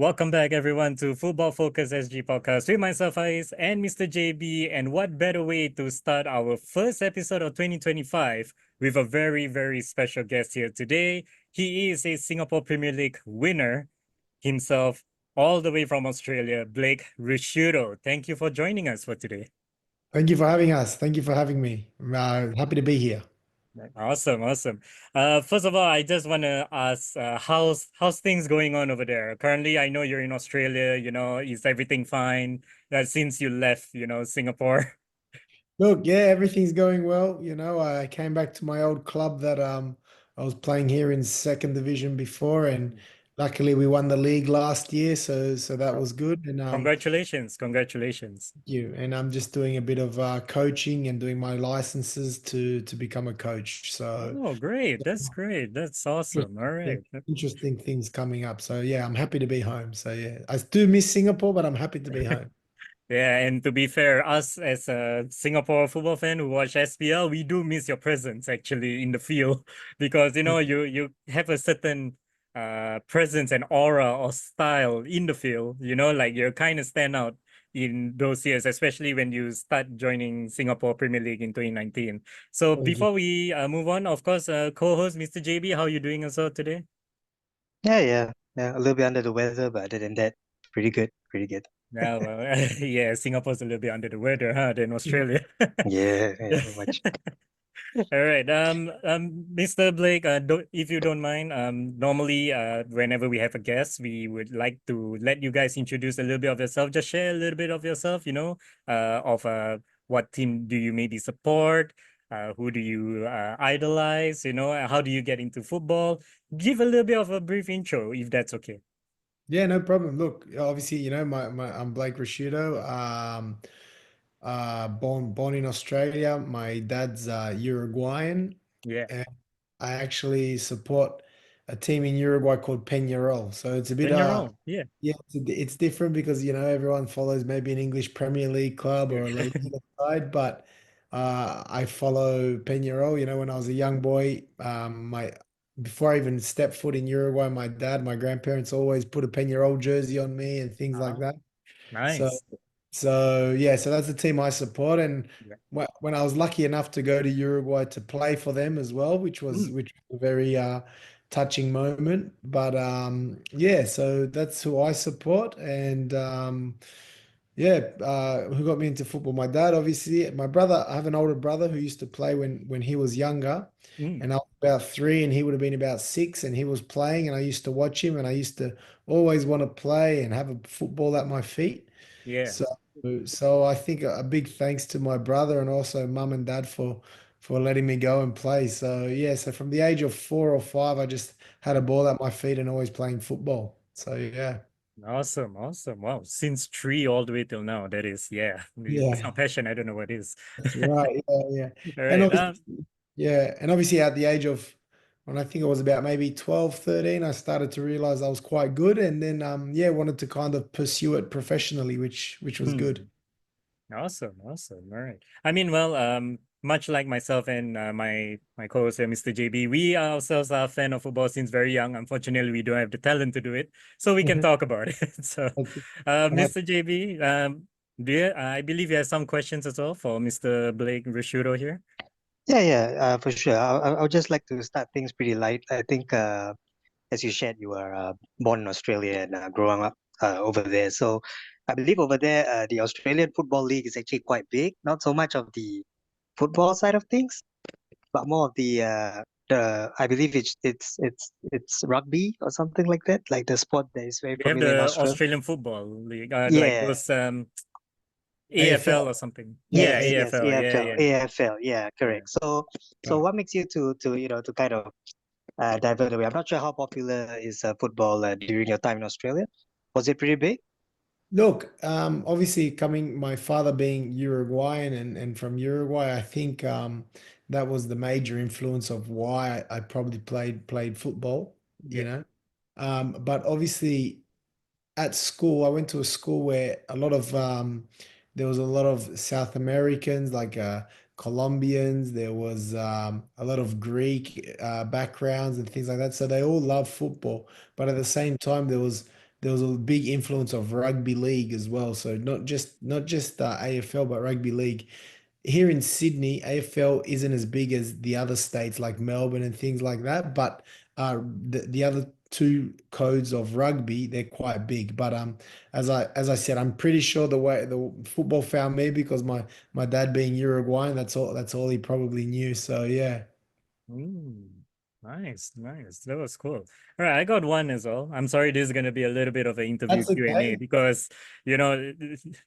Welcome back, everyone, to Football Focus SG podcast with myself, Ais, and Mr. JB. And what better way to start our first episode of 2025 with a very, very special guest here today? He is a Singapore Premier League winner himself, all the way from Australia, Blake Ricciuto. Thank you for joining us for today. Thank you for having us. Thank you for having me. I'm happy to be here. Awesome, awesome. First of all, I just want to ask, how's things going on over there? Currently, I know you're in Australia. Is everything fine? Since you left, Singapore. Look, yeah, everything's going well. I came back to my old club that I was playing here in second division before, and luckily we won the league last year, so that Oh, was good. And congratulations, congratulations. you and I'm just doing a bit of coaching and doing my licenses to become a coach. So Oh, great. That's great. That's awesome. All yeah, right. interesting things coming up. So yeah, I'm happy to be home. So yeah, I do miss Singapore, but I'm happy to be home. Yeah, and to be fair, us as a Singapore football fan who watch SPL, we do miss your presence actually in the field because you have a certain presence and aura or style in the field. Like you kind of stand out in those years, especially when you start joining Singapore Premier League in 2019. So Thank you. before we move on, of course, co-host Mr. JB, how are you doing as well today? Yeah. A little bit under the weather, but other than that, pretty good, pretty good. Yeah, well, yeah, Singapore's a little bit under the weather, huh, than Australia. Yeah, very much. All right. Mr. Blake, if you don't mind, normally, whenever we have a guest, we would like to let you guys introduce a little bit of yourself. Just share a little bit of yourself, of what team do you maybe support, who do you idolize, how do you get into football? Give a little bit of a brief intro, if that's okay. Yeah, no problem. Look, obviously, I'm Blake Ricciuto. Born in Australia. My dad's Uruguayan, Yeah, and I actually support a team in Uruguay called Peñarol. So it's a bit then you're all. Yeah, yeah, it's different because everyone follows maybe an English Premier League club yeah. or a La Liga side, but I follow Peñarol. When I was a young boy, my before I even stepped foot in Uruguay, my grandparents always put a Peñarol jersey on me and things like Oh, that. So, nice. so that's the team I support. And Yeah. when I was lucky enough to go to Uruguay to play for them as well, Mm, which was a very touching moment. But yeah, so that's who I support. And yeah, who got me into football? My dad, obviously. My brother, I have an older brother who used to play when he was younger, mm, and I was about three, and he would have been about six, and he was playing, and I used to watch him, and I used to always want to play and have a football at my feet. yeah. So, so I think a big thanks to my brother and also mum and dad for letting me go and play. So yeah, so from the age of 4 or 5, I just had a ball at my feet and always playing football. So yeah, Awesome, awesome. Wow. Since three all the way till now, that is, yeah. If it's yeah, not passion, I don't know what is. that's right. Yeah, yeah. All And right. obviously, yeah, and obviously at the age of when I think I was about maybe 12, 13, I started to realize I was quite good and then yeah, wanted to kind of pursue it professionally, which was good. Hmm. Awesome, awesome. All right. I mean, well, much like myself and my co-host Mr. JB, we ourselves are a fan of football since very young. Unfortunately, we don't have the talent to do it, so we can talk about it. So, Okay. Mr. JB, I believe you have some questions as well for Mr. Blake Ricciuto here. Yeah, for sure. I'll just like to start things pretty light. I think, as you shared, you were born in Australia and growing up over there. So I believe over there, the Australian Football League is actually quite big. Not so much of the football side of things, but more of the I believe it's rugby or something like that, like the sport that is very We have familiar in the Australia. Australian Football League, like Yeah. those AFL AFL. or something. Yeah, Yes, Yeah, yes, AFL. Yeah, AFL, yeah, AFL, yeah, yeah. correct. So yeah. what makes you to to kind of divert away? I'm not sure how popular is football during your time in Australia. Was it pretty big? Look, obviously my father being Uruguayan and from Uruguay, I think that was the major influence of why I probably played football, you Yeah. know. But obviously at school, I went to a school where there was a lot of South Americans, like Colombians. There was a lot of Greek backgrounds and things like that. So they all love football, but at the same time, there was a big influence of rugby league as well. So not just AFL, but rugby league. Here in Sydney, AFL isn't as big as the other states like Melbourne and things like that. But the other two codes of rugby, they're quite big. But as I said, I'm pretty sure the way the football found me because my dad being Uruguayan, that's all he probably knew. So yeah. Mm, nice, nice. That was cool. All right, I got one as well. I'm sorry, this is going to be a little bit of an interview That's Q&A okay. because you know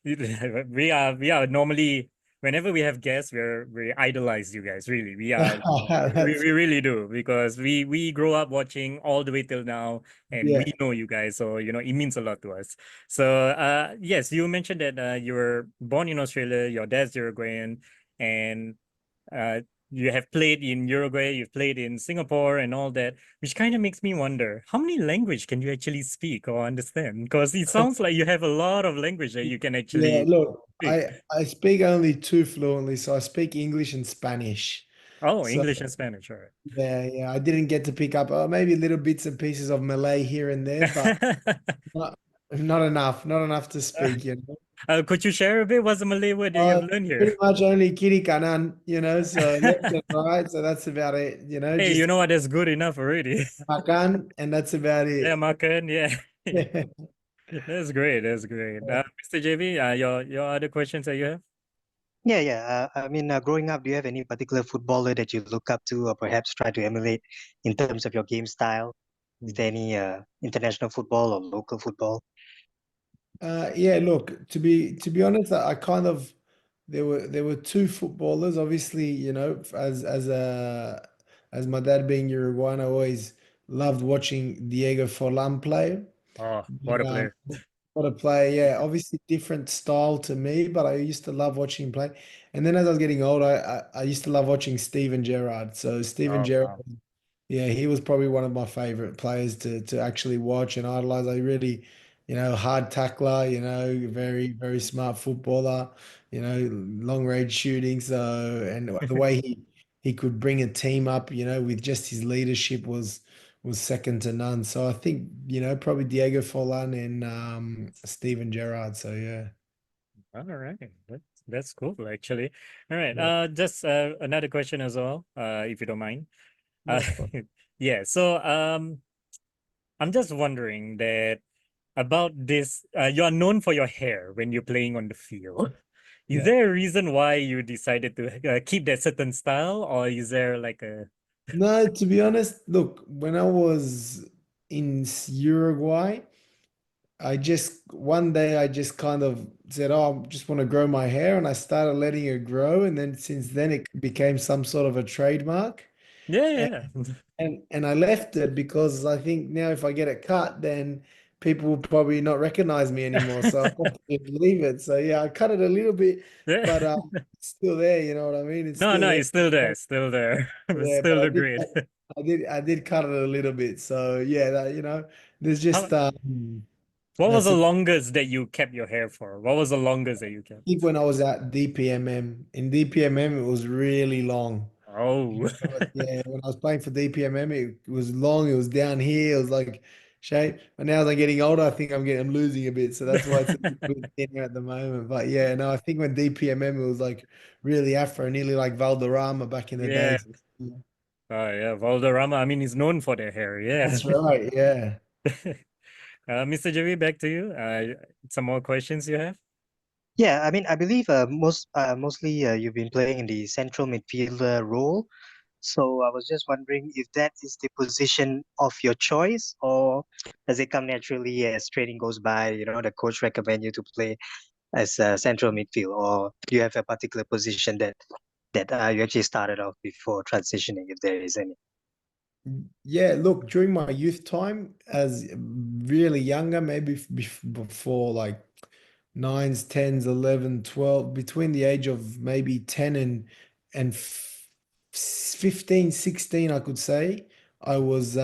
we are normally whenever we have guests, we idolize you guys. Really, we, That's we really do because we grow up watching all the way till now, and we yeah. know you guys, so it means a lot to us. So yes, you mentioned that you were born in Australia, your dad's Uruguayan, and uh, you have played in Uruguay, you've played in Singapore and all that, which kind of makes me wonder how many language can you actually speak or understand? Because it sounds like you have a lot of language that you can Yeah, actually look, speak. I speak only two fluently, so I speak English and Spanish. Oh, So English and Spanish, all yeah, I didn't get to pick up maybe little bits and pieces of Malay here and there, but right. not enough to speak, you know. Could you share a bit? What's the Malay word that you've Uh, learned here? Pretty much only kiri kanan, so left and right, so that's about it, Hey, you just know what? That's good enough already. makan, and that's about Yeah, it. Makan. Yeah. That's great. That's great. Mr. JB, your other questions that you have? Yeah, yeah. I mean, growing up, do you have any particular footballer that you look up to, or perhaps try to emulate in terms of your game style? Is there any international football or local football? Yeah, look, to be honest, I kind of there were two footballers. Obviously, as my dad being Uruguayan, I always loved watching Diego Forlan play. Oh, what But, a player. what a player, yeah. Obviously, different style to me, but I used to love watching him play. And then as I was getting older, I used to love watching Steven Gerrard. So Steven Oh, Gerrard, wow. yeah, he was probably one of my favorite players to actually watch and idolize. I really, hard tackler, very, very smart footballer, long range shooting. So, and the way he could bring a team up, with just his leadership was second to none. So I think, probably Diego Forlan and Steven Gerrard. So yeah. All right. That's cool, actually. All right. Yeah. Just another question as well, if you don't mind. Uh, No problem. yeah. So, I'm just wondering that about this. You are known for your hair when you're playing on the field. Is Yeah. there a reason why you decided to keep that certain style, or is there like a? No, to be honest, look, when I was in Uruguay, one day I just kind of said, "Oh, I just want to grow my hair," and I started letting it grow, and then since then it became some sort of a trademark. Yeah, And yeah, and I left it because I think now if I get it cut, then people will probably not recognize me anymore. So I have to just leave it. So yeah, I cut it a little bit, yeah. but it's still there. You know what I mean? It's No, still no, there. it's still there, still there. But Yeah, still but look great. I did cut it a little bit. So yeah, there's How, just what was that's the a longest that you kept your hair for? What was the longest that you kept? think when I was at DPMM. In DPMM, it was really long. Oh, Yeah, when I was playing for DPMM, it was long. It was down here. It was like shape. But now as I'm getting older, I think I'm losing a bit. So that's why it's a little bit thinner at the moment. But yeah, no, I think when DPMM, it was like really Afro, nearly like Valderrama back in the yeah. days. Oh, yeah. Valderrama, I mean, he's known for their hair. Yeah. That's right. Yeah. Mr. Jerry, back to you. Some more questions you have? Yeah, I mean, I believe mostly you've been playing in the central midfielder role. So I was just wondering if that is the position of your choice, or does it come naturally as training goes by? The coach recommend you to play as a central midfield, or do you have a particular position that you actually started off before transitioning, if there is any? Yeah, look, during my youth time, as really younger, maybe before like nines, tens, 11, 12, between the age of maybe 10 and 15, 16, I could say, I was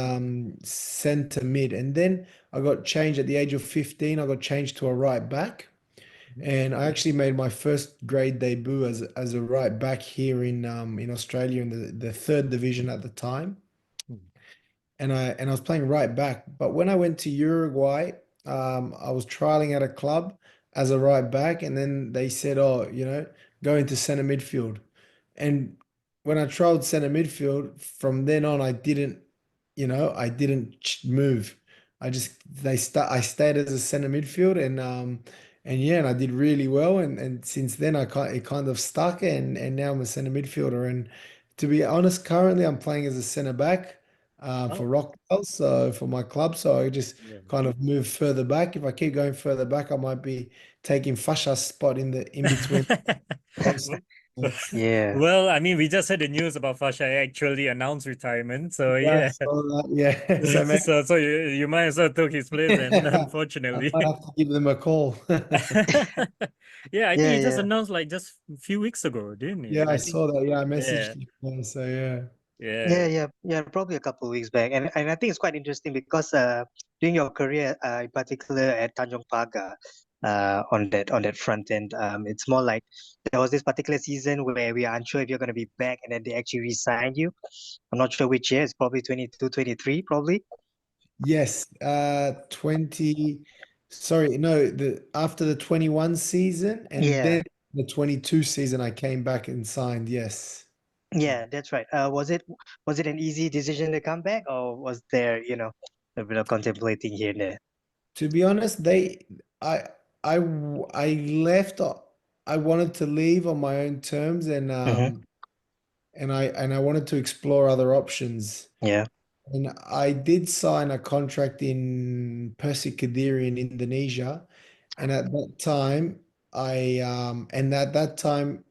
center mid. And then I got changed at the age of 15, I got changed to a right back. And I actually made my first grade debut as a right back here in Australia in the third division at the time. Mhm. And I was playing right back. But when I went to Uruguay, I was trialing at a club as a right back, and then they said, "Oh, go into center midfield." And when I tried center midfield, from then on, I didn't move. I stayed as a center midfield, and yeah, and I did really well. And since then, it kind of stuck, and now I'm a center midfielder. And to be honest, currently I'm playing as a center back for Oh, Rockwell, so for my club. So I just yeah. kind of move further back. If I keep going further back, I might be taking Fasha's spot in between posts. Yeah. Well, I mean, we just had the news about Fasha actually announced retirement. So Yeah, yeah. so yeah, so man, So you might as well took his place then, I unfortunately. might have to give them a call. Yeah, I think Yeah, he just yeah. announced like just a few weeks ago, didn't he? Yeah, I I think saw that. Yeah, I yeah, messaged you. Yeah, so yeah. Yeah, yeah. yeah, yeah, probably a couple of weeks back, and I think it's quite interesting because during your career, in particular at Tanjong Pagar, on that front end, it's more like there was this particular season where we are unsure if you're going to be back, and then they actually re-signed you. I'm not sure which year. It's probably 22, 23, probably. Yes, 20, sorry, no, the after the 21 season and Yeah, then the 22 season I came back and signed. Yes. yeah, that's right. Was it an easy decision to come back, or was there, a bit of contemplating here and there? To be honest, I, I left. I wanted to leave on my own terms, Mm-hmm. and I wanted to explore other options. Yeah, And I did sign a contract in Persik Kediri in Indonesia, and at that time, at that time,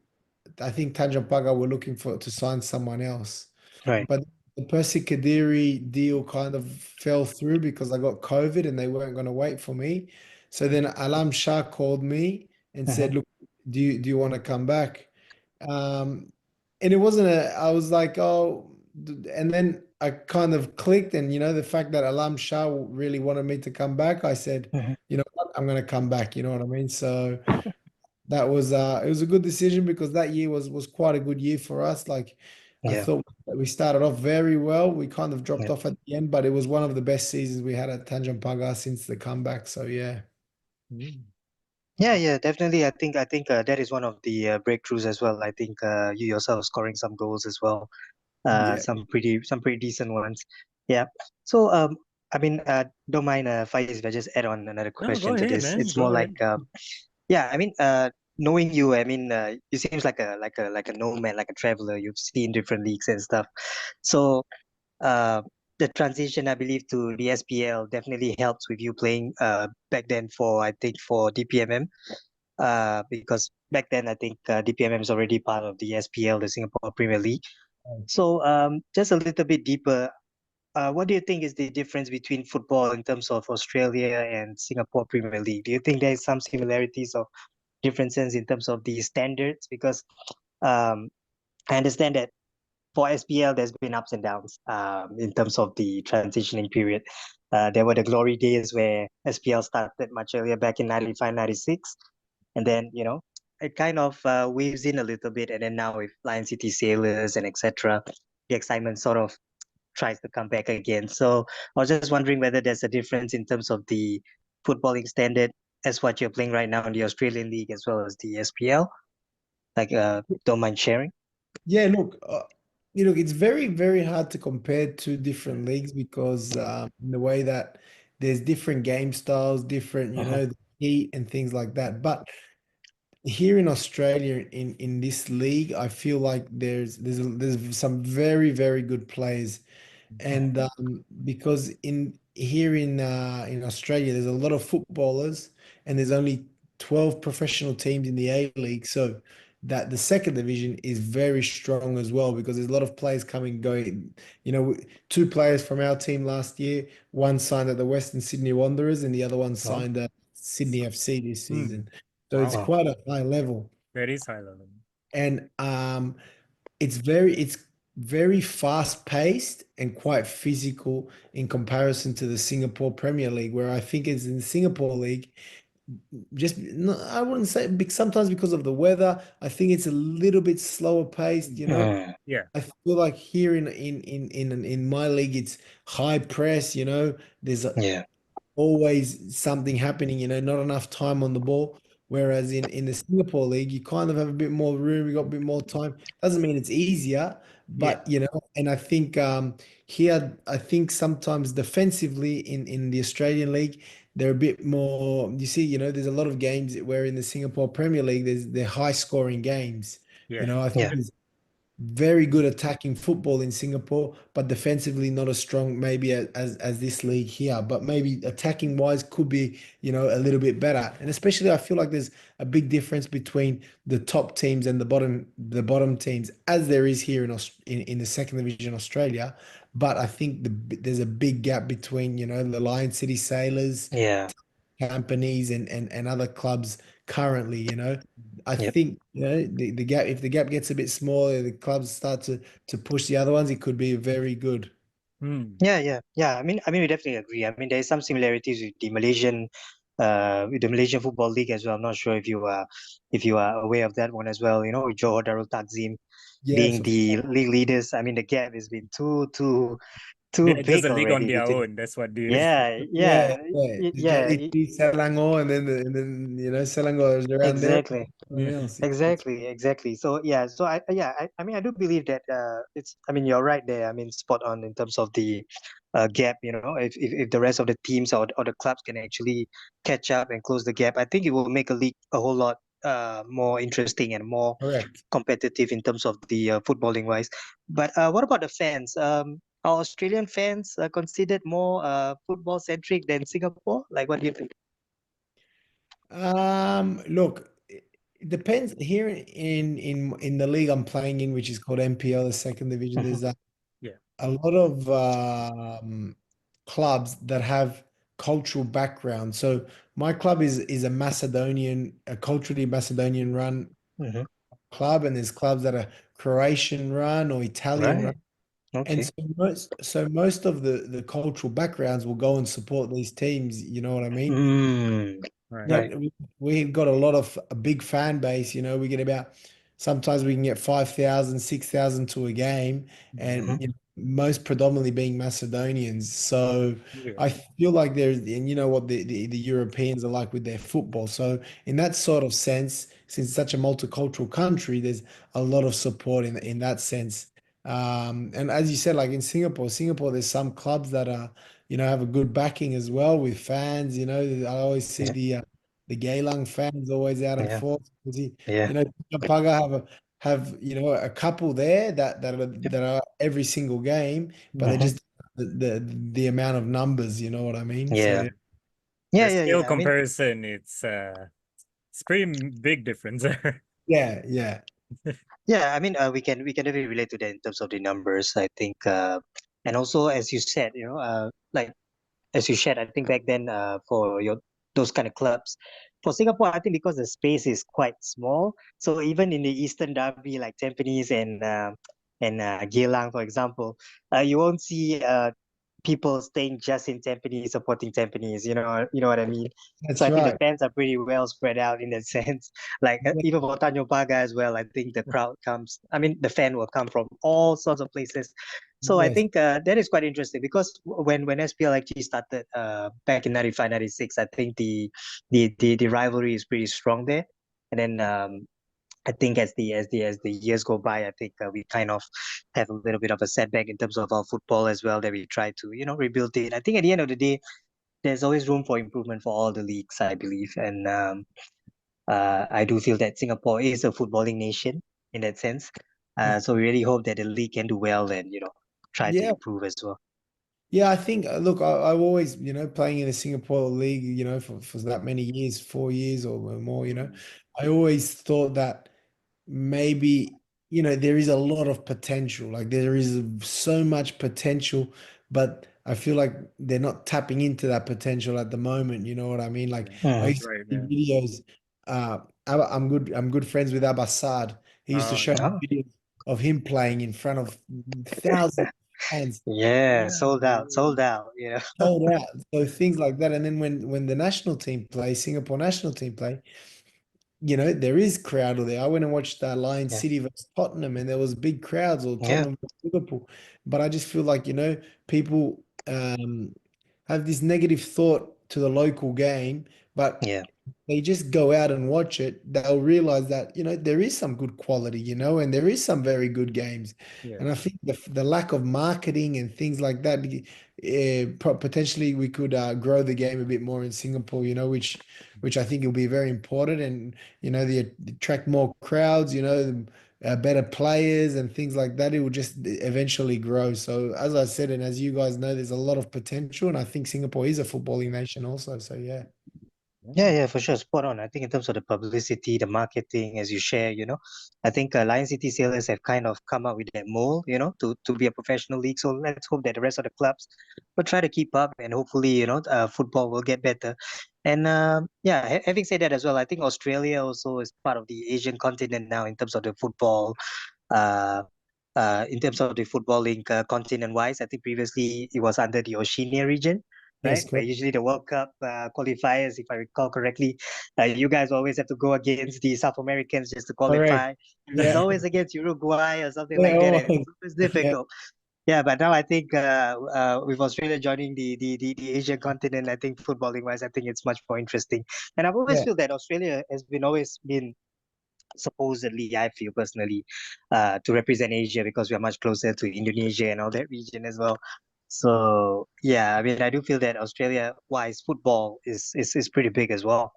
I think Tanjong Pagar were looking for to sign someone else. right. But the Percy Kadiri deal kind of fell through because I got COVID and they weren't going to wait for me. So then Alam Shah called me and Mm-hmm. said, "Look, do you want to come back?" Um, and it wasn't I was like, "Oh," and then I kind of clicked, and the fact that Alam Shah really wanted me to come back, I said, Mm-hmm. "You know what? I'm going to come back." You know what I mean? So that was it was a good decision because that year was quite a good year for us. Like I Yeah, thought that we started off very well. We kind of dropped yeah. off at the end, but it was one of the best seasons we had at Tanjong Pagar since the comeback. So yeah. Mm. Yeah, yeah, definitely. I think that is one of the breakthroughs as well. I think you yourself scoring some goals as well. Yeah. Some pretty decent ones. Yeah. So I mean, don't mind Faiz if I just add on another No, go question to ahead, this. man. It's Go more ahead. like yeah. I mean, knowing you, I mean, you seems like a nomad, like a traveler. You've seen different leagues and stuff. So uh, the transition, I believe, to the SPL definitely helps with you playing back then for I think for DPMM because back then I think DPMM is already part of the SPL, the Singapore Premier League. So just a little bit deeper, what do you think is the difference between football in terms of Australia and Singapore Premier League? Do you think there is some similarities or differences in terms of the standards? Because um, I understand that for SPL, there's been ups and downs in terms of the transitioning period. There were the glory days where SPL started much earlier back in 95, 96. And then, it kind of weaves in a little bit. And then now with Lion City Sailors and etc., the excitement sort of tries to come back again. So I was just wondering whether there's a difference in terms of the footballing standard as what you're playing right now in the Australian League as well as the SPL. Like, don't mind sharing. Yeah, look, it's very, very hard to compare two different leagues because in the way that there's different game styles, different, Mhm. the heat and things like that. But here in Australia, in this league, I feel like there's some very, very good players. And because in here in Australia, there's a lot of footballers, and there's only 12 professional teams in the A League, so that the second division is very strong as well because there's a lot of players coming going. Two players from our team last year, one signed at the Western Sydney Wanderers, and the other one Oh, signed at Sydney FC this mm. season. So it's Wow. Wow. quite a high level, Very silent. and it's very fast paced and quite physical in comparison to the Singapore Premier League, where I think it's in the Singapore League, just no, I wouldn't say sometimes because of the weather, I think it's a little bit slower paced. Mm, Yeah. I feel like here in my league, it's high press. There's a yeah. always something happening, not enough time on the ball. Whereas in the Singapore League, you kind of have a bit more room, you got a bit more time. Doesn't mean it's easier, Yeah. but and I think here, I think sometimes defensively in the Australian League, they're a bit more. You see, there's a lot of games where in the Singapore Premier League, they're high scoring games. Yeah. I think Yeah. there's very good attacking football in Singapore, but defensively not as strong maybe as this league here. But maybe attacking wise could be, a little bit better. And especially I feel like there's a big difference between the top teams and the bottom teams, as there is here in the second division Australia. But I think there's a big gap between, the Lion City Sailors, Yeah. companies and other clubs currently, I Yep. think, the gap, if the gap gets a bit smaller, the clubs start to push the other ones, it could be very good. Hmm. Yeah. I mean, we definitely agree. I mean, there's some similarities with the Malaysian Football League as well. I'm not sure if you are aware of that one as well. With Johor Darul Takzim Yes, being of the league leaders. I mean, the gap has been too They're just big a league on already their between. own. That's what they Yeah, yeah, yeah, yeah. You got yeah, Italy, Selangor, and then Selangor is around there. exactly. Everyone else. Exactly. So yeah, I mean I do believe that I mean you're right there. I mean spot on in terms of the gap. If the rest of the teams or the clubs can actually catch up and close the gap, I think it will make a league a whole lot more interesting and more Correct. competitive in terms of the footballing wise. But what about the fans? Are Australian fans considered more football centric than Singapore? Like what do you think? Look, it depends here in the league I'm playing in, which is called MPL, the second division. Mhm. There's Yeah. a lot of clubs that have cultural background. So my club is a culturally Macedonian run Mhm. club, and there's clubs that are Croatian run or Italian run. Right. And Okay. so most of the cultural backgrounds will go and support these teams. You know what I mean? Mm, Right. Not right. we've got a big fan base. We get about sometimes we can get 5,000, 6,000 to a game, Mhm. and most predominantly being Macedonians. So Yeah. I feel like there's, and you know what the Europeans are like with their football. So in that sort of sense, since it's such a multicultural country, there's a lot of support in that sense. And as you said, like in Singapore, there's some clubs that are, have a good backing as well with fans. I always see Yeah. the Geylang fans always out and Yeah. forth. Yeah. Paga have a couple there Yep. that are every single game, but they Mhm. just the amount of numbers. You know what I mean? Yeah. So Yeah. The Yeah. scale Yeah. I mean, comparison, it's pretty big difference there. yeah, yeah, yeah. I mean, we can definitely relate to that in terms of the numbers. I think, and also as you said, like as you shared, I think back then for your those kind of clubs. For Singapore, I think because the space is quite small, so even in the Eastern Derby like Tampines and Geylang, for example, you won't see people staying just in Tampines supporting Tampines. You know what I mean. So that's I think the right. fans are pretty well spread out in that sense. Like Yeah, even for Tanjong Pagar as well, I think the crowd comes. I mean, the fan will come from all sorts of places. So I yes, think that is quite interesting because when SPL actually started back in 95, 96, I think the rivalry is pretty strong there. And then I think as the years go by, I think we kind of have a little bit of a setback in terms of our football as well that we try to rebuild it. I think at the end of the day, there's always room for improvement for all the leagues, I believe, and I do feel that Singapore is a footballing nation in that sense. So we really hope that the league can do well and try to yeah. improve as well. Yeah, I think, look, I've always, playing in the Singapore league, for that many years, 4 years or more, Mm. I always thought that maybe, there is a lot of potential. Like there is so much potential, but I feel like they're not tapping into that potential at the moment. You know what I mean? Like Yeah. I Mhm. used to Right. see Yeah. videos. I'm good friends with Abassad. He used to Oh, show me Oh, videos of him playing in front of thousands of fans. yeah, yeah. sold out, Yeah. sold out. Sold out. So things like that. And then when the national team play, Singapore national team play, there is crowd there. I went and watched Lion Yeah, City versus Tottenham, and there was big crowds, or yeah, Tottenham versus Liverpool. But I just feel like, people have this negative thought to the local game, but Yeah. they just go out and watch it, they'll realize that, there is some good quality, and there is some very good games. Yeah. And I think the lack of marketing and things like that, potentially we could grow the game a bit more in Singapore, which I think will be very important. And, the attract more crowds, better players and things like that. It will just eventually grow. So as I said, and as you guys know, there's a lot of potential. And I think Singapore is a footballing nation also. So yeah. Yeah, yeah, for sure. Spot on. I think in terms of the publicity, the marketing, as you share, I think Lion City Sailors have kind of come up with that mold, to be a professional league. So let's hope that the rest of the clubs will try to keep up, and hopefully, football will get better. And yeah, having said that as well, I think Australia also is part of the Asian continent now in terms of the football uh, in terms of the footballing continent-wise. I think previously it was under the Oceania region, right? Yes, Where correct. usually the World Cup qualifiers, if I recall correctly, you guys always have to go against the South Americans just to Correct. qualify. It was Yeah. always against Uruguay or something Yeah. like that, and Always. it's always Yeah. difficult. Yeah, but now I think with Australia joining the Asian continent, I think footballing wise, I think it's much more interesting. And I've always Yeah. feel that Australia has been always been supposedly, I feel personally, to represent Asia because we are much closer to Indonesia and all that region as well. So yeah, I mean, I do feel that Australia-wise football is pretty big as well.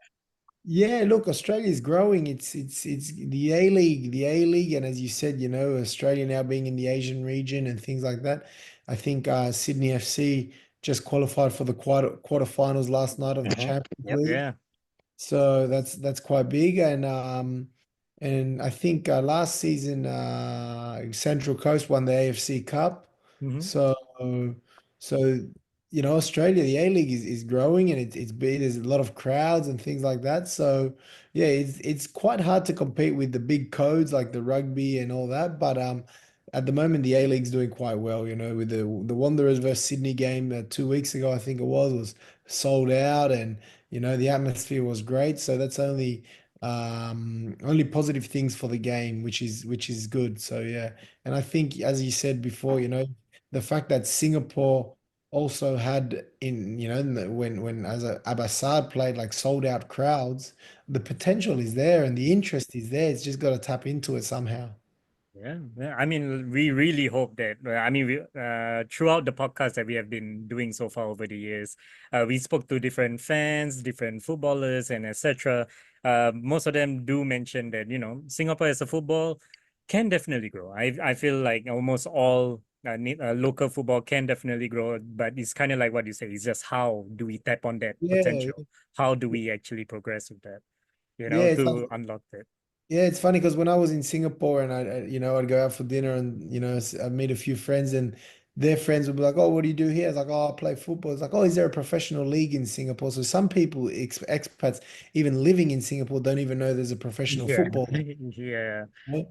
Yeah, look, Australia is growing. It's the A League, and as you said, Australia now being in the Asian region and things like that. I think Sydney FC just qualified for the quarterfinals last night of the Hmm. Champions Yep. League. Yeah. So that's quite big, and I think last season Central Coast won the AFC Cup. Hmm. So so Australia, the A League is growing, and it's big. There's a lot of crowds and things like that. So yeah, it's quite hard to compete with the big codes like the rugby and all that. But at the moment the A League's doing quite well. With the Wanderers versus Sydney game 2 weeks ago, I think it was sold out, and the atmosphere was great. So that's only positive things for the game, which is good. So yeah, and I think as you said before, the fact that Singapore also had when as Abassad played like sold out crowds, the potential is there and the interest is there. It's just got to tap into it somehow. Yeah, yeah. I mean, we really hope that. I mean, throughout the podcast that we have been doing so far over the years, we spoke to different fans, different footballers, and etc. Most of them do mention that Singapore as a football can definitely grow. I feel like almost all local football can definitely grow, but it's kind of like what you say. It's just how do we tap on that Yeah, potential? How do we actually progress with that? yeah. It's To unlock that. Yeah, it's funny because when I was in Singapore and I'd go out for dinner and I'd meet a few friends and their friends would be like, "Oh, what do you do here?" I was like, "Oh, I play football." It's like, "Oh, is there a professional league in Singapore?" So some people, expats, even living in Singapore, don't even know there's a professional Yeah, football yeah. league.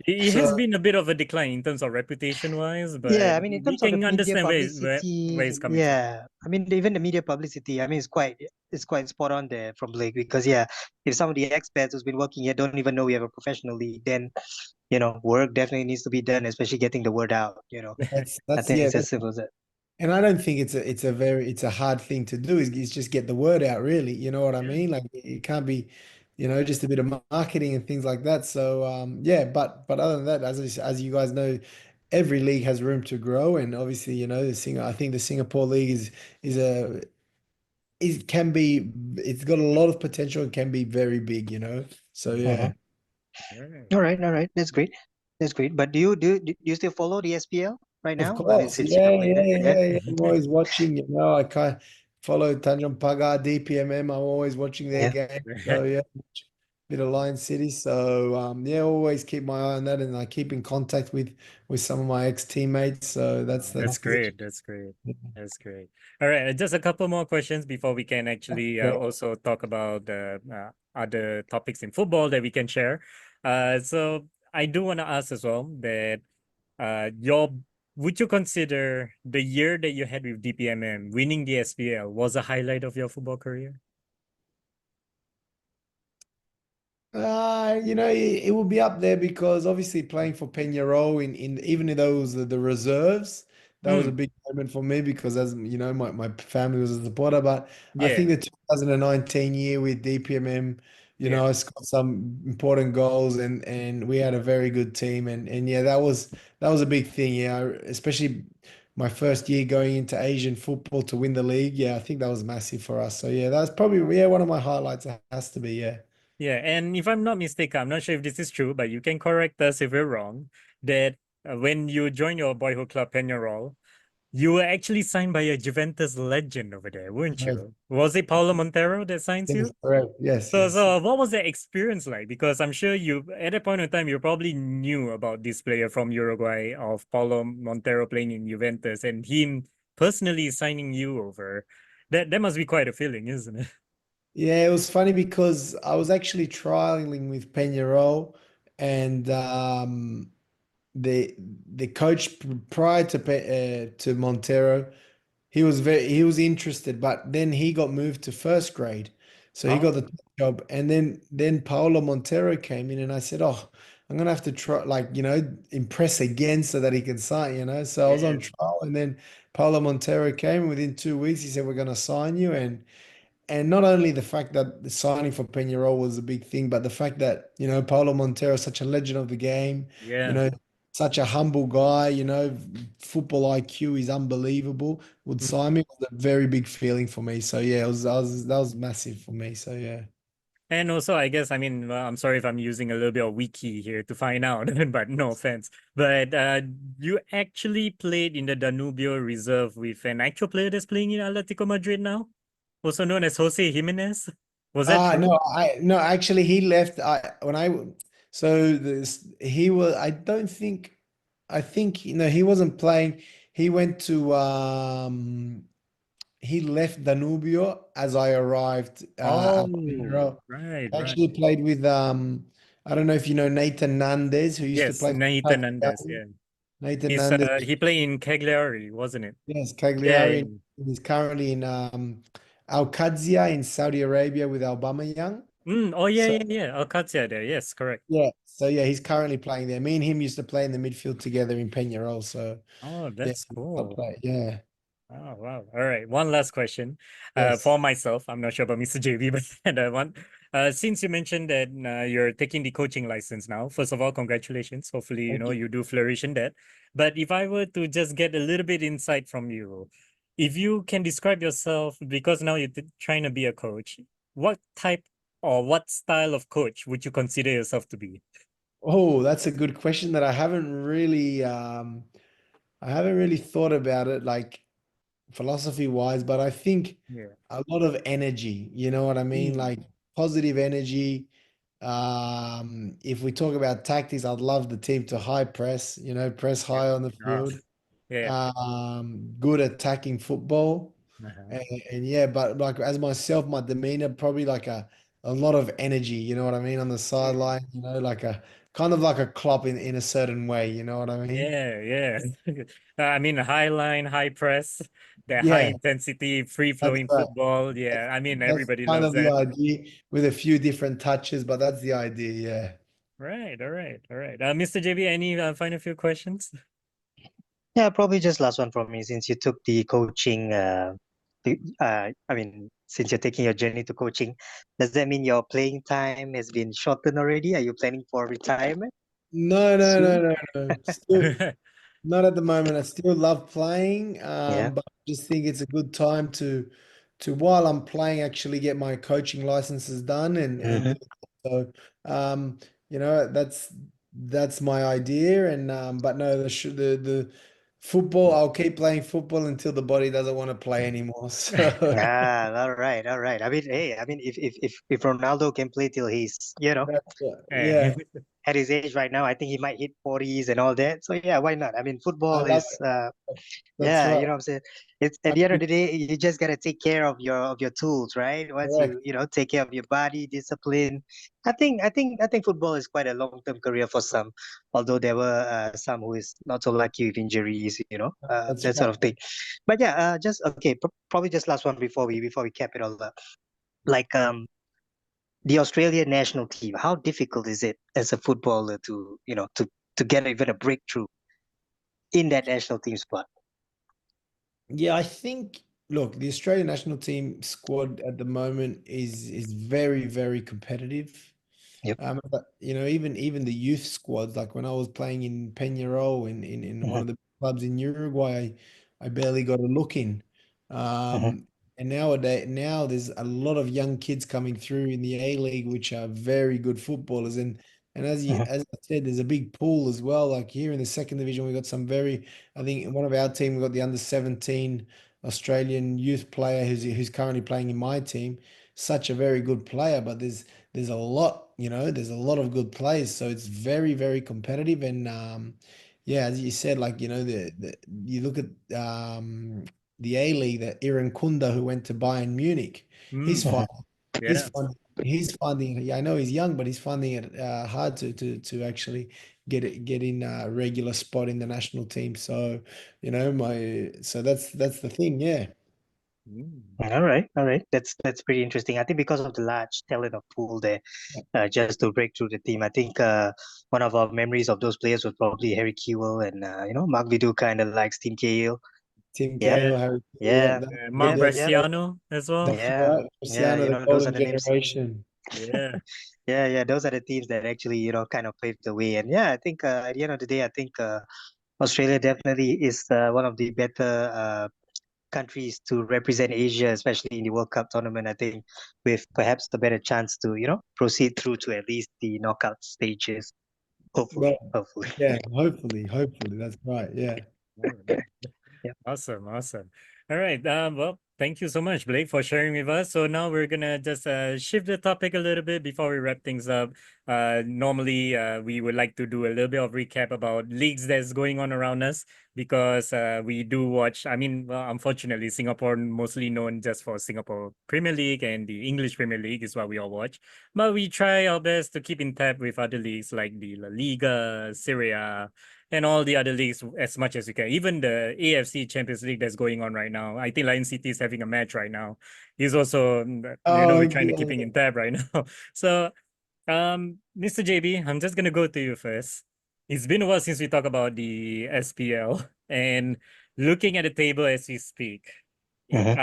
It has So been a bit of a decline in terms of reputation wise, but Yeah, I mean, in we terms of the can media understand where publicity, it's coming from. yeah, I mean, even the media publicity, I mean, it's quite spot on there from Blake because yeah, if some of the expats who's been working here don't even know we have a professional league, then work definitely needs to be done, especially getting the word out. that's I that's think yeah, it's as simple as that. and I don't think it's a hard thing to do. Is just get the word out, really. You know what I Yeah, mean? Like it can't be, just a bit of marketing and things like that. So yeah, but other than that, as you guys know, every league has room to grow, and obviously, I think the Singapore league is a is can be it's got a lot of potential. It can be very big. So yeah. yeah, Mhm. Right. All right, that's great, that's great. But do you still follow the SPL right of now? I mean, course, since you're yeah, not in yeah, it, yeah. yeah, yeah. I'm always watching. I can follow Tanjong Pagar, DPMM. I'm always watching their Yeah. game. So yeah. Bit of Lion City. So yeah, always keep my eye on that, and I keep in contact with some of my ex teammates. So that's That's good. great. That's great. That's great. All right, just a couple more questions before we can actually Okay. also talk about the other topics in football that we can share. So I do want to ask as well that your would you consider the year that you had with DPMM winning the SPL was a highlight of your football career? It will be up there because obviously playing for Peñarol in even in those the reserves, that was a Mm, big moment for me because as you know, my family was a supporter. But I think yeah, the 2019 year with DPMM, yeah. I scored some important goals and we had a very good team and yeah, that was a big thing. Yeah, especially my first year going into Asian football to win the league. Yeah, I think that was massive for us. So yeah, that's probably one of my highlights. It has to be. Yeah. Yeah, and if I'm not mistaken, I'm not sure if this is true, but you can correct us if we're wrong, that when you joined your boyhood club, Peñarol, you were actually signed by a Juventus legend over there, weren't Right. you? Was it Paulo Montero that signs Yes, you? correct. Yes, So, yes. so what was that experience like? Because I'm sure you, at that point in time, you probably knew about this player from Uruguay of Paulo Montero playing in Juventus and him personally signing you over. That must be quite a feeling, isn't it? Yeah, it was funny because I was actually trialing with Peñarol and the coach prior to Montero, he was interested, but then he got moved to first grade, so he got Oh, the top job, and then Paolo Montero came in, and I said, "Oh, I'm gonna have to try, like impress again so that he can sign." So I was yeah. on trial, and then Paolo Montero came, and within 2 weeks, he said, "We're gonna sign you," and not only the fact that the signing for Peñarol was a big thing, but the fact that, Paulo Montero, such a legend of the game, you Yeah. know, such a humble guy, football IQ is unbelievable, would Mm. sign me was a very big feeling for me. So yeah, that was massive for me. So yeah. And also, I guess, I mean, well, I'm sorry if I'm using a little bit of wiki here to find out, but no offense. But you actually played in the Danubio Reserve with an actual player that's playing in Atletico Madrid now, also known as Jose Jimenez. Was that true? No, actually he left so this he was I think he wasn't playing. He went to he left Danubio as I arrived at Oh, Monero. right, I right. actually played with I don't know if you know Nathan Nandez who used to Yes, play for Nathan Hernandez. Cagliari. Yeah, Nathan Nandez, he played in Cagliari, wasn't it? yes, Yeah, Cagliari. yeah. He's currently in Al Qadsia in Saudi Arabia with Aubameyang. Oh, yeah, So yeah, yeah. Alcatia there. Yes, correct. yeah, so yeah, he's currently playing there. Me and him used to play in the midfield together in Peñarol. So Oh, yeah, that's I cool. play. Yeah, Oh, wow. All right. One last question. For yes. myself, I'm not sure about Mr. JB, but since you mentioned that you're taking the coaching license now, first of all, congratulations. Hopefully, Thank you. you do flourish in that. But if I were to just get a little bit insight from you, if you can describe yourself, because now you're trying to be a coach, what type or what style of coach would you consider yourself to be? Oh, that's a good question that I haven't really thought about it like philosophy wise, but I think Yeah. a lot of energy, you know what I mean? Mm, Like positive energy. If we talk about tactics, I'd love the team to high press, press yeah. high on the Ah, field. yeah. Good attacking football. Uh-huh. And yeah, but like as myself, my demeanor probably like a lot of energy, you know what I mean, on the Yeah. sideline, like a kind of like a Klopp in a certain way, you know what I mean? Yeah, yeah. I mean, high line, high press, the high Yeah, intensity, free that's flowing right. football. Yeah, I mean, That's everybody kind loves of the that. idea with a few different touches, but that's the idea, yeah. Right, all right, all right. Mr. JB, any final few questions? Yeah, probably just last one from me since you took the coaching. I mean, since you're taking your journey to coaching, does that mean your playing time has been shortened already? Are you planning for retirement No, no, no, soon? no, no. Still, not at the moment. I still love playing, Yeah. but I just think it's a good time to while I'm playing, actually get my coaching licenses done and Hmm. do so. Um, that's my idea, and but no, the football. I'll keep playing football until the body doesn't want to play anymore. So Ah, all right, all right. I mean, hey, I mean, if Ronaldo can play till he's, yeah, Eh, at his age right now, I think he might hit 40s and all that. So yeah, why not? I mean, I football love is it. That's yeah, right. you know what I'm saying? It's at I the end of think the day, you just gotta take care of your tools, right? Once correct. take care of your body, discipline. I think football is quite a long-term career for some, although there were some who is not so lucky with injuries, That's that sort right. of thing. But yeah, just okay, probably just last one before we cap it all up. Like the Australian national team, how difficult is it as a footballer to get even a breakthrough in that national team spot? Yeah, I think look, the Australian national team squad at the moment is very, very competitive. Yep. But, even the youth squads, like when I was playing in Peñarol in one Hmm. of the clubs in Uruguay, I barely got a look in. Hmm. And now there's a lot of young kids coming through in the A League, which are very good footballers. And Hmm. as I said, there's a big pool as well. Like here in the second division, we got some very, I think in one of our team, we got the under 17 Australian youth player who's currently playing in my team. Such a very good player, but there's a lot, there's a lot of good players, so it's very, very competitive. And yeah, as you said, like you look at the A League, that Iran Kunda who went to Bayern Munich, he's Mm, fine. Hmm. He's yeah. fun. He's finding. Yeah, I know he's young, but he's finding it hard to actually get in a regular spot in the national team. So, that's the thing. Yeah. Mm. All right. That's pretty interesting. I think because of the large talent of pool there, just to break through the team, I think one of our memories of those players was probably Harry Kewell and Mark Vidu kind of likes Tim Cahill. Tim Yep. Yeah. Cahill, Harry. Yeah, Yeah. Mark Yep. they're Yep. Berciano as well. that's Yeah. right. Yeah. Cristiano, the Those are golden the names. generation. Yeah. Yeah. Yeah. Those are the teams that actually kind of paved the way. And yeah, I think at the end of the day, I think Australia definitely is one of the better countries to represent Asia, especially in the World Cup tournament. I think with perhaps a better chance to proceed through to at least the knockout stages. Well, Hopefully, hopefully. yeah, hopefully, that's right. Yeah. All right. Yeah. Awesome, awesome. All right. Well, thank you so much, Blake, for sharing with us. So now we're gonna just shift the topic a little bit before we wrap things up. Normally, we would like to do a little bit of recap about leagues that's going on around us because we do watch. I mean, well, unfortunately, Singapore mostly known just for Singapore Premier League and the English Premier League is what we all watch. But we try our best to keep in tap with other leagues like the La Liga, Serie A, and all the other leagues as much as you can. Even the AFC Champions League that's going on right now. I think Lion City is having a match right now. He's also, Oh, we're trying to yeah. keeping in tab right now. So, Mr. JB, I'm just gonna go to you first. It's been a while since we talk about the SPL, and looking at the table as we speak, Hmm.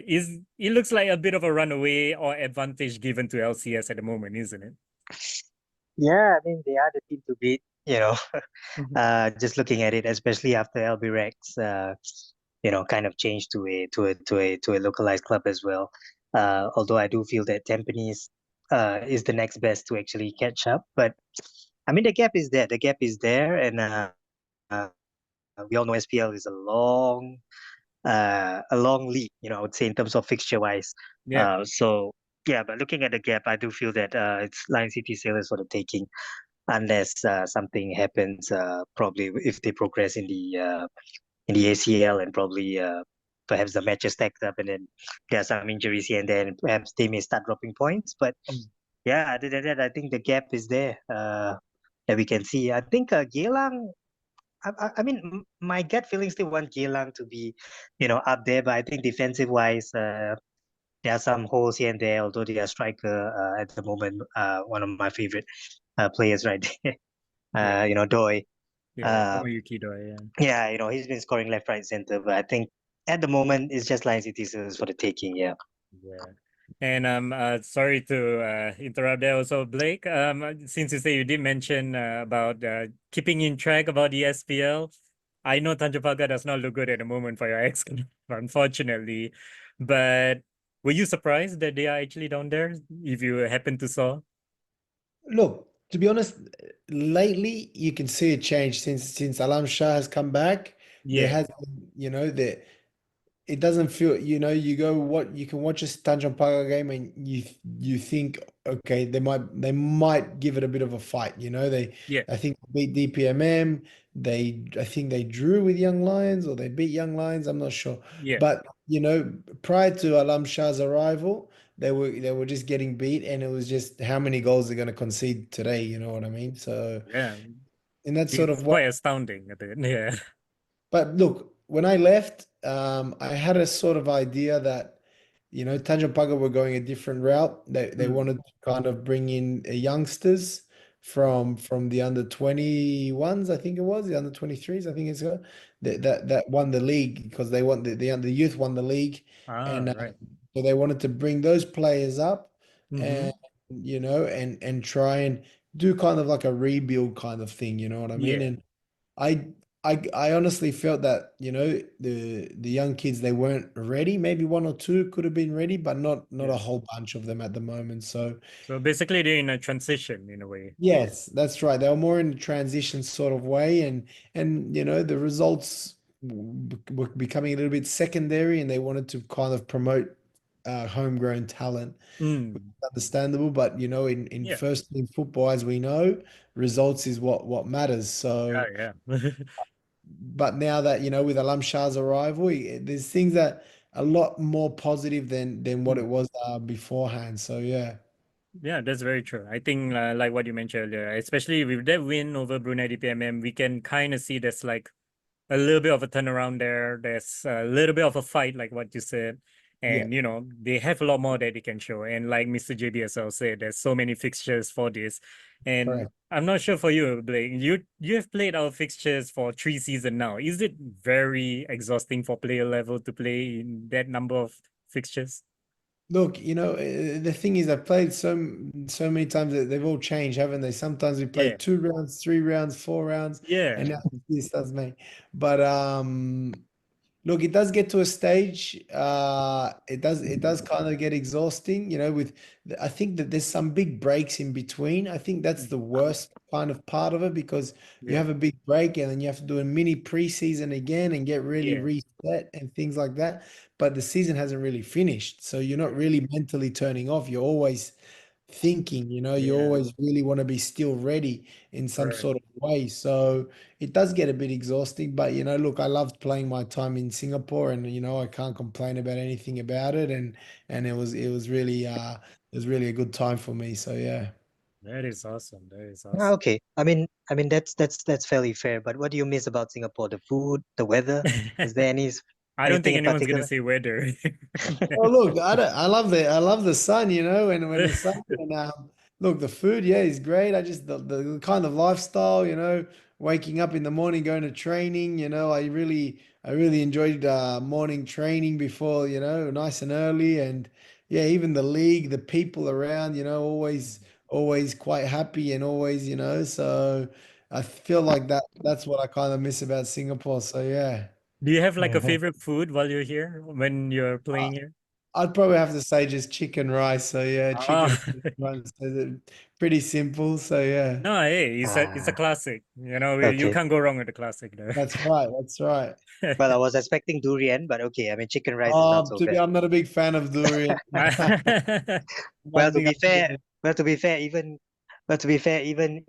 is it looks like a bit of a runaway or advantage given to LCS at the moment, isn't it? Yeah, I mean they are the team to beat. Mhm. Just looking at it, especially after LB Rex, kind of changed to a localized club as well. Although I do feel that Tampines is the next best to actually catch up, but I mean the gap is there. The gap is there, and we all know SPL is a long league. I would say in terms of fixture wise. Yeah. So yeah, but looking at the gap, I do feel that it's Lion City Sailors for the taking unless something happens, probably if they progress in the ACL and probably perhaps the matches stacked up and then there are some injuries here and there, and perhaps they may start dropping points. But Mm. yeah, other than that, I think the gap is there that we can see. I think Geylang. I mean, my gut feeling still want Geylang to be, up there, but I think defensive wise, there are some holes here and there. Although they are striker at the moment, one of my favorite players right there. Yeah. Doi. Yeah. Uh, Tomoyuki Doi, yeah. yeah, he's been scoring left, right, center, but I think at the moment it's just Lion City Steelers for the taking. Yeah. Yeah. And sorry to interrupt there also, Blake. Since you say you did mention about keeping in track about the SPL, I know Tanjong Pagar does not look good at the moment for your ex, unfortunately. But were you surprised that they are actually down there if you happen to saw? Look, to be honest, lately you can see a change since Alam Shah has come back. There Yeah, has been, there it doesn't feel, you go what you can watch a Tanjong Pagar game and you think, okay, they might give it a bit of a fight. yeah, I think they beat DPMM. I think they drew with Young Lions or they beat Young Lions. I'm not sure, yeah, but prior to Alam Shah's arrival, they were just getting beat, and it was just how many goals they're going to concede today. You know what I mean? So yeah. in that sort It's of way. quite astounding a bit. Yeah. But look, when I left, I had a sort of idea that, Tanjong Pagar were going a different route. They Mm, wanted to kind of bring in youngsters. from the under 21s, I think it was, the under 23s, I think it's that won the league because they won the youth won the league, Ah, and right. so they wanted to bring those players up Mm-hmm. and and try and do kind of like a rebuild kind of thing, you know what I mean? Yeah. And I I honestly felt that, the young kids they weren't ready. Maybe one or two could have been ready, but not a Yeah. whole bunch of them at the moment. So So basically they're in a transition in a way. yes, that's right. They were more in a transition sort of way, and the results were becoming a little bit secondary, and they wanted to kind of promote homegrown talent. Mm. Understandable, but in Yeah. first team football, as we know, results is what matters. So Yeah. Yeah. but now that with Alam Shah's arrival, there's things that a lot more positive than what it Mm. was beforehand. So yeah, Yeah, that's very true. I think like what you mentioned earlier, especially with that win over Brunei DPMM, we can kind of see there's like a little bit of a turnaround there. There's a little bit of a fight, like what you said. yeah, And, they have a lot more that they can show. And like Mr. JB as well said, there's so many fixtures for this. And correct. I'm not sure for you, Blake. You have played our fixtures for 3 seasons now. Is it very exhausting for player level to play in that number of fixtures? Look, the thing is, I've played so many times that they've all changed, haven't they? Sometimes we play Yeah. 2 rounds, 3 rounds, 4 rounds, Yeah. and now this does me. But look, it does get to a stage. It does kind of get exhausting, I think that there's some big breaks in between. I think that's the worst kind of part of it because you Yeah. have a big break and then you have to do a mini preseason again and get really Yeah. reset and things like that. But the season hasn't really finished, so you're not really mentally turning off. You're always thinking, you Yeah. always really want to be still ready in some Right. sort of way. So it does get a bit exhausting, but look, I loved playing my time in Singapore and I can't complain about anything about it and it was really a good time for me. So yeah. That is awesome. That is Ah, awesome. okay. I mean that's fairly fair. But what do you miss about Singapore? The food, the weather? Is there I don't anything think in anyone's gonna particular? say weather. Oh look, I love the sun, when the sun and look, the food, yeah, is great. I just the kind of lifestyle, waking up in the morning, going to training, I really enjoyed morning training before, nice and early, and yeah, even the league, the people around, always quite happy and always, so I feel like that's what I kind of miss about Singapore. So yeah. Do you have like a Mhm. favorite food while you're here when you're playing here? I'd probably have to say just chicken rice. So yeah, Ah, chicken rice. So pretty simple. So yeah, no, hey, it's a Ah, classic. You okay. can't go wrong with the classic there. that's right. That's right. Well, I was expecting durian, but okay. I mean, chicken rice is not so bad. I'm not a big fan of durian. Well, One to thing be I fair, well, to be fair, even well, to be fair, even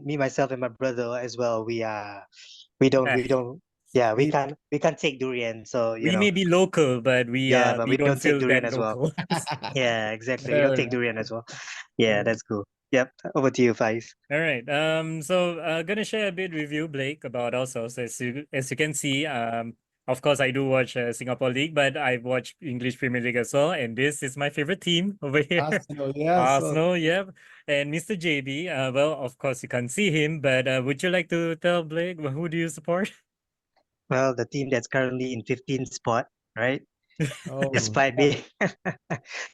me myself and my brother as well, we don't yeah, you we can't take durian. So, We may be local, but we yeah, uh but we we don't don't take feel durian that as well. local. Yeah, exactly. We don't fair take enough. durian as well. Yeah, Yeah. that's cool. Yep. Over to you, Faiz. All right. So gonna share a bit with you, Blake, about ourselves. As you can see, of course I do watch Singapore League, but I watch English Premier League as well, and this is my favorite team over here. Arsenal, yeah. So Arsenal, yep. And Mr. JB, well, of course you can't see him, but would you like to tell Blake who do you support? Well, the team that's currently in 15th spot, right? oh, Despite being it's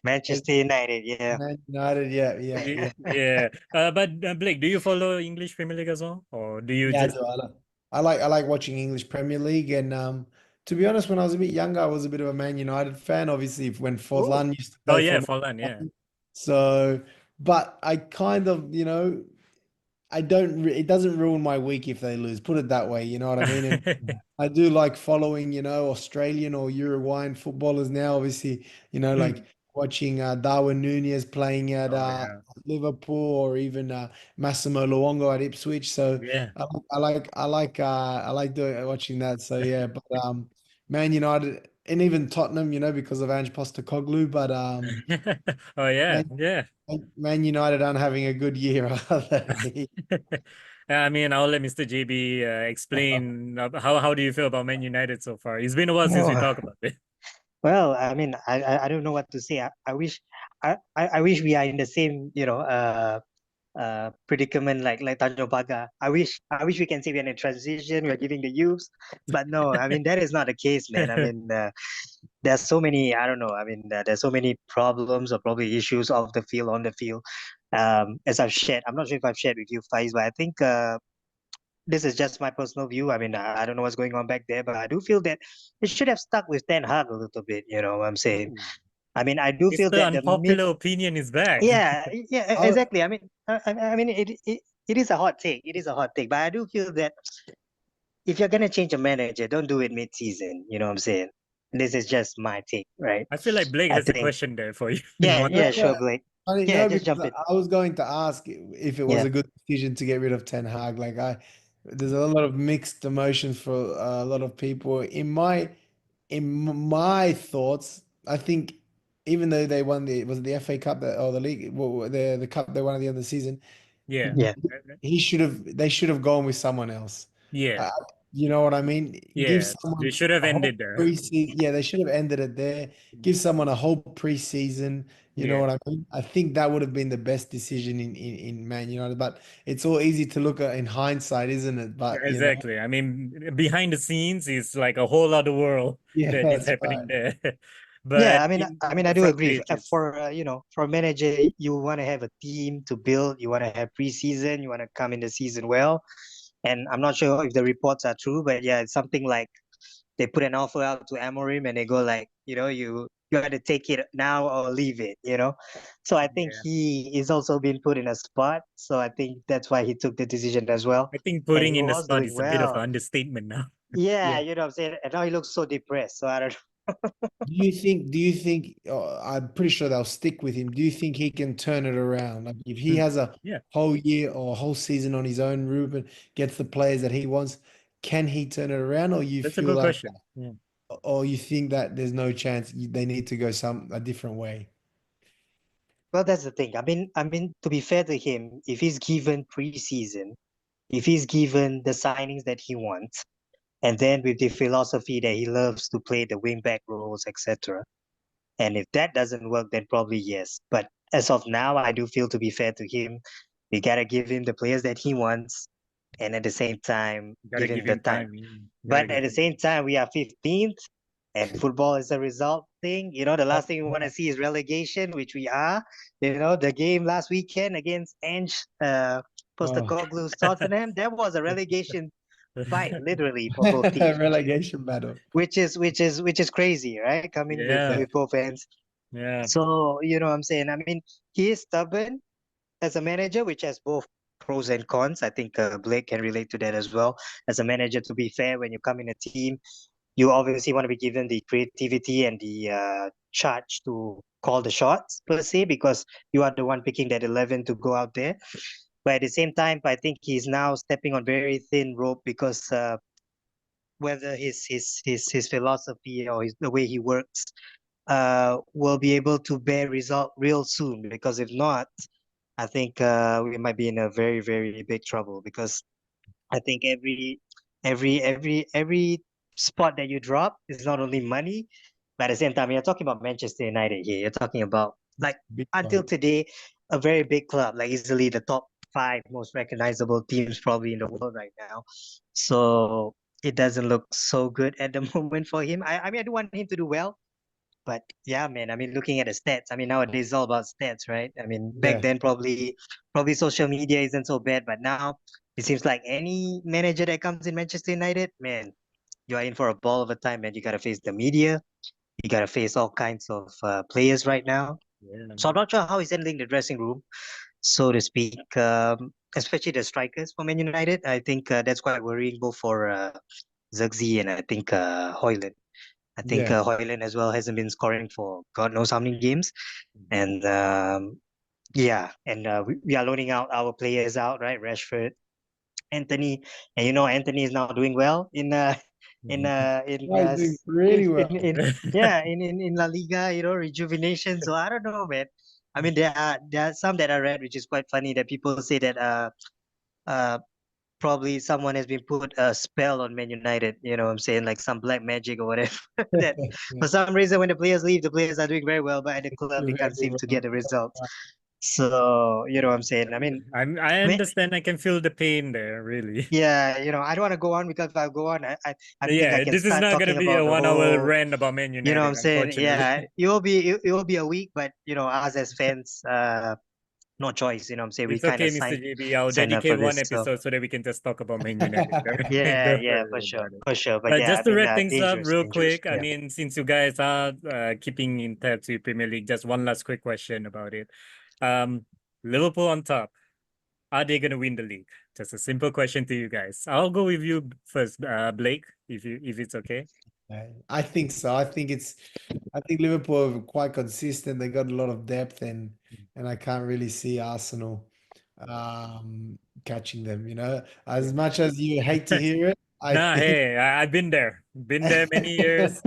Manchester United. Yeah. Man United, yeah, yeah, yeah. Yeah. But Blake, do you follow English Premier League as well, or do you Yeah, I just? do. I like watching English Premier League, and to be honest, when I was a bit younger, I was a bit of a Man United fan. Obviously, when Oh. Forlan used to Oh play for yeah, Man Forlan, yeah. United, so but I kind of, I don't. It doesn't ruin my week if they lose. Put it that way. You know what I mean? And I do like following, Australian or Uruguayan footballers now. Obviously, like Mm. watching Darwin Nunez playing at Oh yeah. Liverpool or even Massimo Luongo at Ipswich. So Yeah. I like doing watching that. So yeah, but Man United and even Tottenham, because of Ange Postecoglou. But Oh yeah, Man, yeah. Man United aren't having a good year, are they? I mean, I'll let Mr. JB explain how do you feel about Man United so far? It's been a while since we Oh, talked about it. well, I mean, I don't know what to say. I wish we are in the same, predicament like Tanjong Pagar. I wish we can say we're in a transition, we're giving the youths, but no, I mean that is not the case, man. I mean there's so many, I don't know. I mean there's so many problems or probably issues off the field, on the field. As I've shared, I'm not sure if I've shared with you, Faiz, but I think this is just my personal view. I mean, I don't know what's going on back there, but I do feel that it should have stuck with Ten Hag a little bit. You know what I'm saying? Ooh, I mean, I do feel Mr. that the mid, Unpopular opinion is back. yeah, I, exactly. I mean, I mean, it is a hot take. It is a hot take, but I do feel that if you're gonna change a manager, don't do it mid-season. You know what I'm saying? This is just my take, right? I feel like Blake I has a think, question there for you. You yeah, want to? yeah, yeah, sure, Blake. funny, Yeah, no, just because jump in. I was going to ask if it was Yeah, a good decision to get rid of Ten Hag. There's a lot of mixed emotions for a lot of people. In my thoughts, I think even though they won was it the FA Cup or the league, well, the cup they won at the end of the season, Yeah. yeah, they should have gone with someone else. Yeah. Uh, you know what I mean? Give Yeah. They someone should have a whole ended there. preseason. Yeah, they should have ended it there. Give someone a whole preseason. You know Yeah. what I mean? I think that would have been the best decision in Man United. But it's all easy to look at in hindsight, isn't it? Yeah, But exactly. I mean, behind the scenes is like a whole other world yeah, that is that's right. happening there. yeah. But I mean, I the do front agree. page is For you know, for a manager, you want to have a team to build. You want to have preseason. You want to come in the season well. And I'm not sure if the reports are true, but yeah, it's something like they put an offer out to Amorim and they go like, you know, you got to take it now or leave it, you know. So I think yeah. he is also being put in a spot. So I think that's why he took the decision as well. I think And putting he in the was spot doing is a bit of an well. understatement now. Yeah, Yeah. you know what I'm saying? And now he looks so depressed. So I don't Do you think, I'm pretty sure they'll stick with him. Do you think he can turn it around? Like if he Mm. has a Yeah, whole year or a whole season on his own, Ruben gets the players that he wants, can he turn it around? Or you that's a feel good like, question. Yeah. or you think that there's no chance they need to go a different way? Well, that's the thing. I mean, to be fair to him, if he's given preseason, if he's given the signings that he wants, and then with the philosophy that he loves to play the wing back roles, etc. And if that doesn't work, then probably yes. But as of now, I do feel, to be fair to him, we gotta give him the players that he wants, and at the same time, Gotta give give him the him time. time. Gotta But at give the him same time, we are 15th, and football is a result thing. You know, the last thing we want to see is relegation, which we are. You know, the game last weekend against Ange Oh, Postecoglou's Tottenham, that was a relegation fight, literally, for both teams, relegation battle. which is crazy, right? Coming Yeah. with both ends. Yeah. So, you know what I'm saying? I mean, he is stubborn as a manager, which has both pros and cons. I think Blake can relate to that as well. As a manager, to be fair, when you come in a team, you obviously want to be given the creativity and the charge to call the shots per se, because you are the one picking that 11 to go out there. But at the same time, I think he's now stepping on very thin rope, because whether his philosophy or the way he works will be able to bear result real soon. Because if not, I think we might be in a very, very big trouble. Because I think every spot that you drop is not only money, but at the same time, you're talking about Manchester United here. You're talking about, like, Big until time. today, a very big club, like easily the top five most recognizable teams probably in the world right now. So it doesn't look so good at the moment for him. I mean, I do want him to do well, but yeah, man, I mean, looking at the stats, I mean, nowadays it's all about stats, right? I mean, back Yeah. then probably social media isn't so bad, but now it seems like any manager that comes in Manchester United, man, you are in for a ball of a time, man. You gotta face the media, you gotta face all kinds of players right now. Yeah. So I'm not sure how he's handling the dressing room, so to speak, especially the strikers for Man United. I think that's quite worrying, both for Zirkzee and I think Hoyland. I think Yeah. Hoyland as well hasn't been scoring for God knows how many games. And yeah, and we are loaning out our players out, right? Rashford, Anthony, and you know Anthony is now doing well in Why he's doing pretty well. in yeah in La Liga, you know, rejuvenation. So I don't know, man. I mean, there are some that I read, which is quite funny, that people say that uh probably someone has been put a spell on Man United, you know what I'm saying, like some black magic or whatever. That Yeah. for some reason when the players leave, the players are doing very well, but at the club they Doing can't very seem to well. get the results. So you know what I'm saying. I I mean, understand. I can feel the pain there, really. yeah, I don't want to go on because if I go on, I think I Yeah, can this is start not gonna talking be a about the 1 hour whole. rant about Man You know what I'm United, saying? Yeah, unfortunately. it will be a week, but us as fans, no choice. You know what I'm saying? We It's kind okay, of Mr. JB. I'll signed up for dedicate one this. So episode so that we can just talk about Man United. yeah, Don't yeah, worry about it. for sure. But yeah, Just to wrap things up dangerous, real dangerous. quick, I Yeah. mean, since you guys are keeping in tabs with Premier League, just one last quick question about it. Liverpool on top, are they gonna win the league? Just a simple question to you guys. I'll go with you first, Blake, if it's okay. I think so. I think Liverpool are quite consistent. They got a lot of depth and I can't really see Arsenal catching them, you know. As much as you hate to hear it, I Nah, think hey, I've been there. Been there many years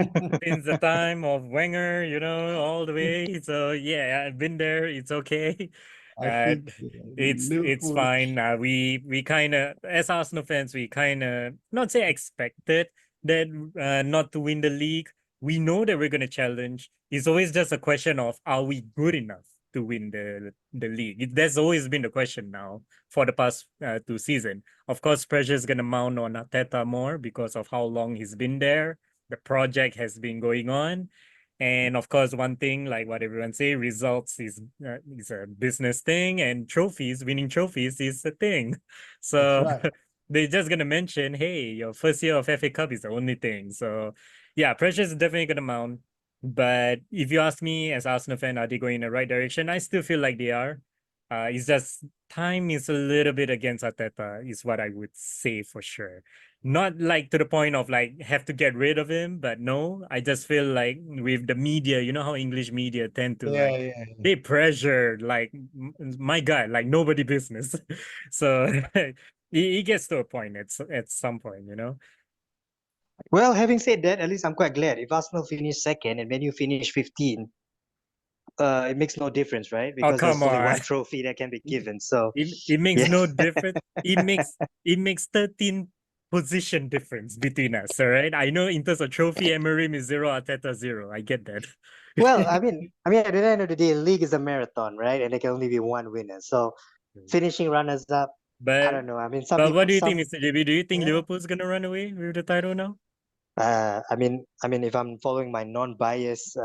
since the time of Wenger, all the way. So yeah, I've been there. It's okay. I Uh, think it's Liverpool. fine. We kind of, as Arsenal fans, we kind of not say expected that not to win the league. We know that we're gonna challenge. It's always just a question of are we good enough to win the league? That's always been the question now for the past 2 seasons. Of course, pressure is gonna mount on Arteta more because of how long he's been there. The project has been going on. And of course, one thing, like what everyone say, results is a business thing, and winning trophies is a thing. That's So right. they're just gonna mention, hey, your first year of FA Cup is the only thing. So yeah, pressure is definitely gonna mount. But if you ask me as Arsenal fan, are they going in the right direction? I still feel like they are. It's just time is a little bit against Arteta, is what I would say for sure. Not like to the point of like have to get rid of him, but no, I just feel like with the media, you know how English media tend to Yeah, like yeah. they pressure like my God, like nobody business. So he gets to a point at some point. Well, having said that, at least I'm quite glad. If Arsenal finish second and Man U finish 15, it makes no difference, right? Oh, Because come there's only on. one trophy that can be given. So It makes yeah. no difference. It makes 13 position difference between us, all right? I know in terms of trophy, Emery is 0, Arteta 0. I get that. Well, at the end of the day, league is a marathon, right? And there can only be one winner. So finishing runners up, I But don't know. Some but what people, do you think, Mr. JB? Do you think yeah. Liverpool's gonna run away with the title now? If I'm following my non-biased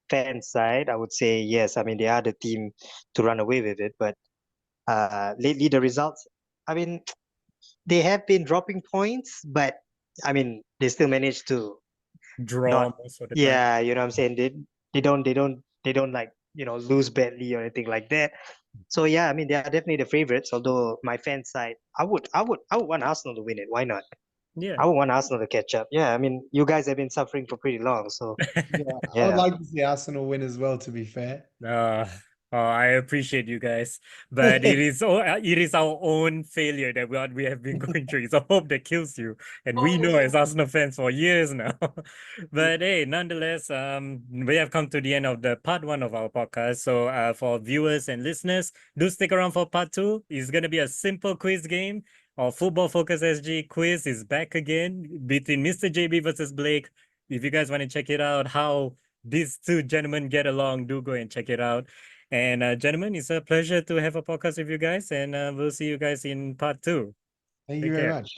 fan side, I would say yes. They are the team to run away with it. But lately, the results, I mean, they have been dropping points, but they still manage to Draw not. most of the time. Yeah, you know what I'm saying. They don't like lose badly or anything like that. So yeah, they are definitely the favorites. Although my fan side, I would want Arsenal to win it. Why not? Yeah. I would want Arsenal to catch up. Yeah, you guys have been suffering for pretty long, so Yeah, I would yeah. like to see Arsenal win as well, to be fair. Uh, I appreciate you guys, but it is our own failure that we have been going through. It's a hope that kills you, and we know as Arsenal fans for years now. But hey, nonetheless, we have come to the end of the part one of our podcast. So, for viewers and listeners, do stick around for part two. It's gonna be a simple quiz game. Our Football Focus SG quiz is back again between Mr. JB versus Blake. If you guys want to check it out, how these two gentlemen get along, do go and check it out. And gentlemen, it's a pleasure to have a podcast with you guys, and we'll see you guys in part two. Thank you Take very care. much.